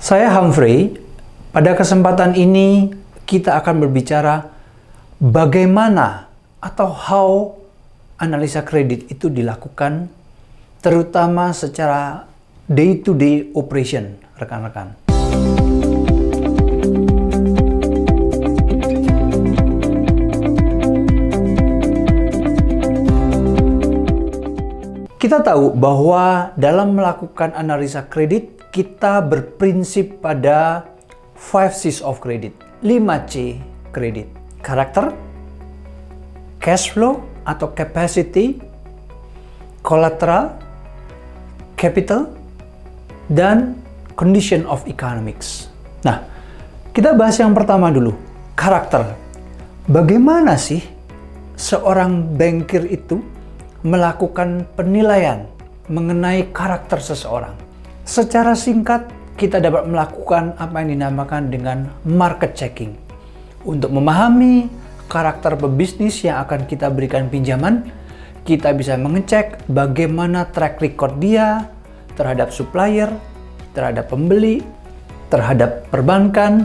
Saya Humphrey. Pada kesempatan ini kita akan berbicara bagaimana atau how analisa kredit itu dilakukan, terutama secara day-to-day operation, rekan-rekan. Kita tahu bahwa dalam melakukan analisa kredit, kita berprinsip pada 5 C's of credit, 5C kredit. Karakter, cash flow atau capacity, collateral, capital, dan condition of economics. Nah, kita bahas yang pertama dulu, karakter. Bagaimana sih seorang bankir itu melakukan penilaian mengenai karakter seseorang? Secara singkat, kita dapat melakukan apa yang dinamakan dengan market checking. Untuk memahami karakter pebisnis yang akan kita berikan pinjaman, kita bisa mengecek bagaimana track record dia terhadap supplier, terhadap pembeli, terhadap perbankan,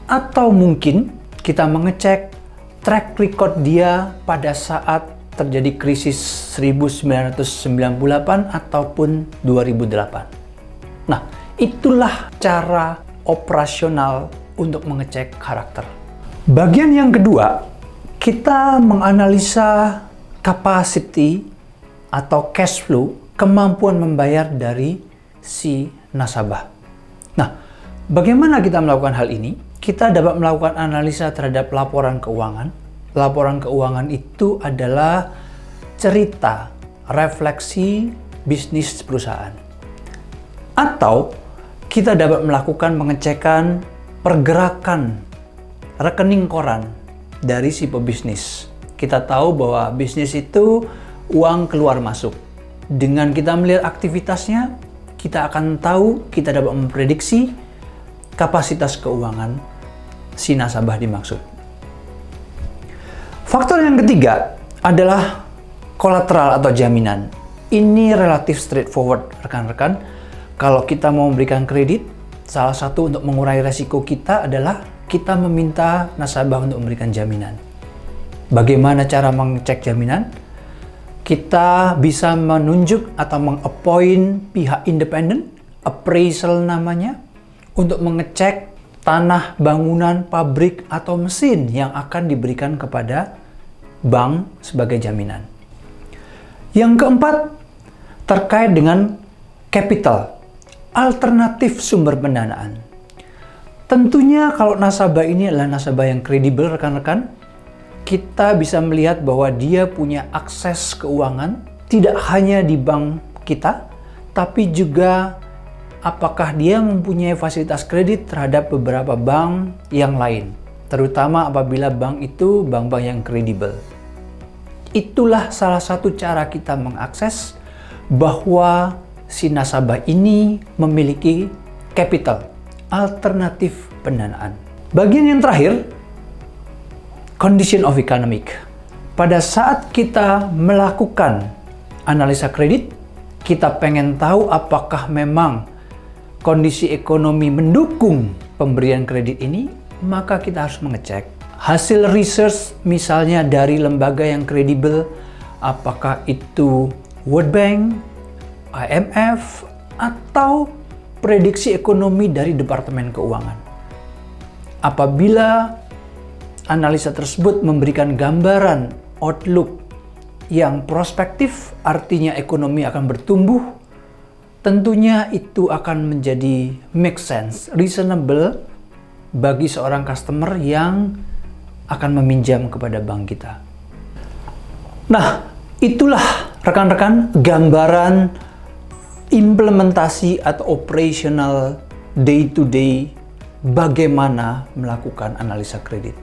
atau mungkin kita mengecek track record dia pada saat terjadi krisis 1998 ataupun 2008. Nah, itulah cara operasional untuk mengecek karakter. Bagian yang kedua, kita menganalisa capacity atau cash flow, kemampuan membayar dari si nasabah. Nah, bagaimana kita melakukan hal ini? Kita dapat melakukan analisa terhadap laporan keuangan. Laporan keuangan itu adalah cerita, refleksi bisnis perusahaan. Atau kita dapat melakukan pengecekan pergerakan rekening koran dari si pebisnis. Kita tahu bahwa bisnis itu uang keluar masuk. Dengan kita melihat aktivitasnya, kita akan tahu, kita dapat memprediksi kapasitas keuangan si nasabah dimaksud. Faktor yang ketiga adalah kolateral atau jaminan. Ini relatif straightforward, rekan-rekan. Kalau kita mau memberikan kredit, salah satu untuk mengurangi resiko kita adalah kita meminta nasabah untuk memberikan jaminan. Bagaimana cara mengecek jaminan? Kita bisa menunjuk atau meng-appoint pihak independen, appraisal namanya, untuk mengecek tanah, bangunan, pabrik, atau mesin yang akan diberikan kepada bank sebagai jaminan. Yang keempat, terkait dengan capital, alternatif sumber pendanaan. Tentunya kalau nasabah ini adalah nasabah yang kredibel, rekan-rekan, kita bisa melihat bahwa dia punya akses keuangan tidak hanya di bank kita, tapi juga apakah dia mempunyai fasilitas kredit terhadap beberapa bank yang lain, terutama apabila bank itu bank-bank yang kredibel. Itulah salah satu cara kita mengakses bahwa si nasabah ini memiliki capital, alternatif pendanaan. Bagian yang terakhir, condition of economic. Pada saat kita melakukan analisa kredit, kita pengen tahu apakah memang kondisi ekonomi mendukung pemberian kredit ini, maka kita harus mengecek hasil research misalnya dari lembaga yang kredibel, apakah itu World Bank, IMF, atau prediksi ekonomi dari Departemen Keuangan. Apabila analisa tersebut memberikan gambaran outlook yang prospektif, artinya ekonomi akan bertumbuh, tentunya itu akan menjadi make sense, reasonable bagi seorang customer yang akan meminjam kepada bank kita. Nah, itulah rekan-rekan gambaran implementasi atau operational day-to-day bagaimana melakukan analisa kredit.